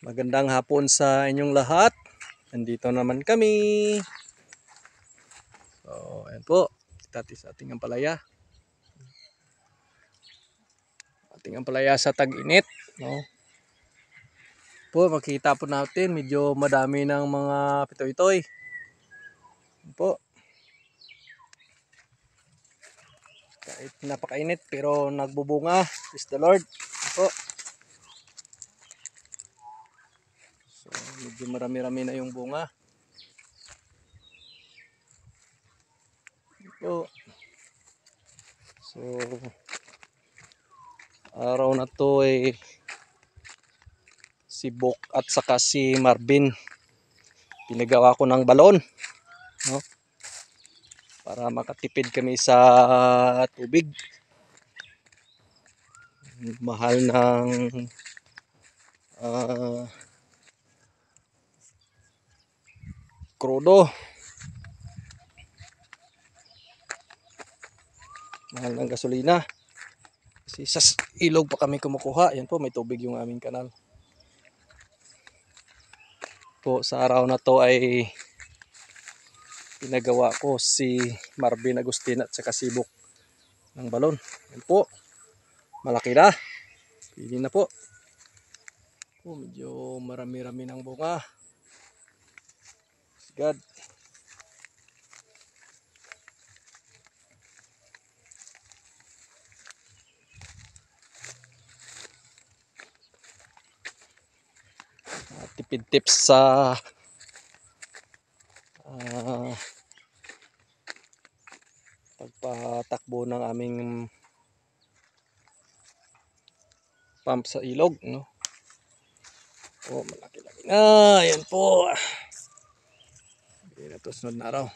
Magandang hapon sa inyong lahat. Nandito naman kami. So, ayan po. Tati sa ating ampalaya. Ating ampalaya sa tag-init. No? Po, makita po natin, medyo madami ng mga pitoy-toy. Ayan po. Kahit napakainit, pero nagbubunga. Praise the Lord. Ayan po. So, medyo marami-rami na yung bunga. Ayan po. So, araw na to ay si Bok at saka si Marvin. Pinagawa ko ng balon, no? Para makatipid kami sa tubig. Mahal ng krudo. Mahal ng gasolina. Kasi sa ilog pa kami kumukuha. Yan po, may tubig yung aming kanal. Po, sa araw na to ay pinagawa ko si Marvin Agustin at saka si Bok ng balon. Yan po, malaki na. Pili na po. Po, medyo marami-rami ng bunga. God. Tipid tips sa pagpatakbo ng aming pump sa ilog, no? Oh, malaki-laki na. Ayan po. Hindi na ito sunod na araw.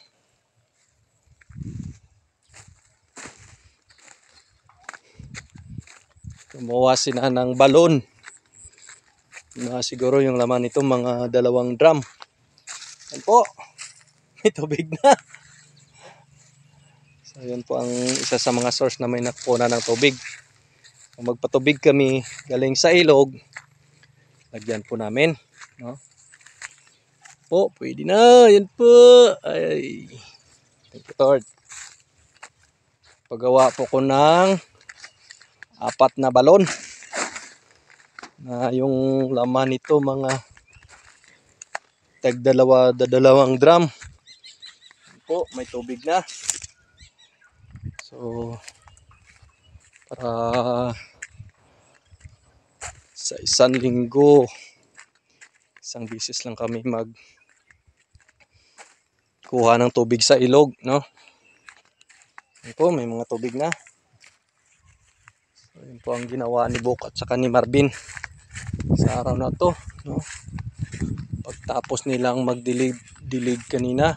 Gumawa sila ng balon na siguro yung laman nito mga 2 drum. Ayan po. May tubig na. So yun po ang isa sa mga source na may nakukuha ng tubig. Kung magpatubig kami galing sa ilog, lagyan po namin, no? Po, pwede na. Yan po. Ay. Thank you, Lord. Paggawa po ko ng 4 na balon. Na yung laman nito mga dalawang drum. Yan po, may tubig na. So, para sa isang linggo, isang bisis lang kami kuha ng tubig sa ilog, no? Yan po, may mga tubig na. So, yun po ang ginawa ni Bok at saka ni Marvin sa araw na to, no? Pagtapos nilang magdilig kanina.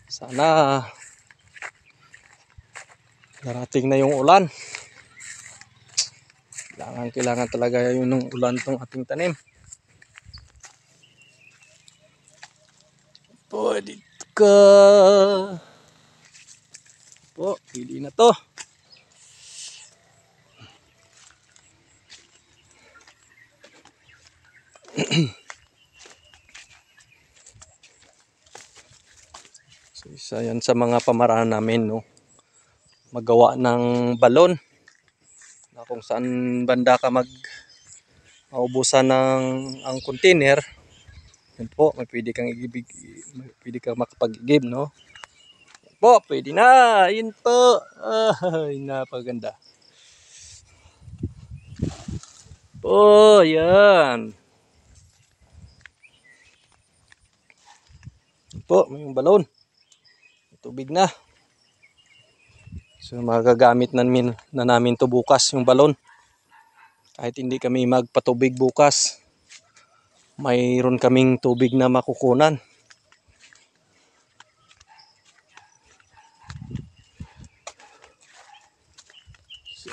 Sana darating na yung ulan. Kailangan talaga yun ng ulan tong ating tanim. Pwede ka. Po, pili na to. So, isa yan sa mga pamaraan namin, no? Magawa ng balon na kung saan banda ka maubusan ng ang container. Yan po, may pwede kang makapag-igib, no? Yan po, pwede na. Yun po. Ay, napaganda. Po, yan. Yan po, may yung balon. May tubig na. So, magagamit namin to bukas yung balon. Kahit hindi kami magpatubig bukas, mayroon kaming tubig na makukunan. So,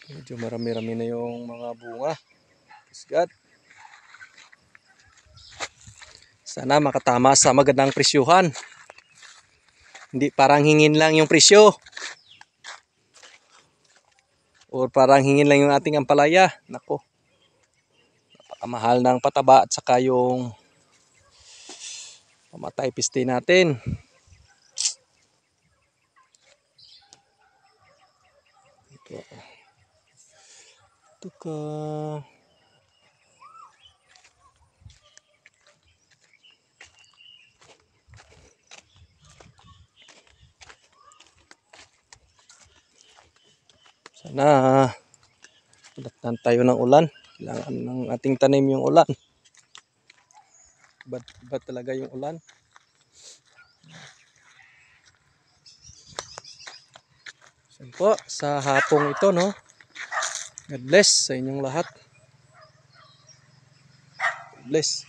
medyo marami-rami na yung mga bunga. Praise God. Sana makatama sa magandang presyuhan. Hindi parang hingin lang yung presyo. Or parang hingin lang yung ating ampalaya. Nako, napakamahal ng pataba at saka yung pamatay piste natin. Ito ka. Sana datnan tayo ng ulan. Kailangan ng ating tanim yung ulan. Ba't talaga yung ulan? So po, sa hapong ito, no? God bless sa inyong lahat. God bless.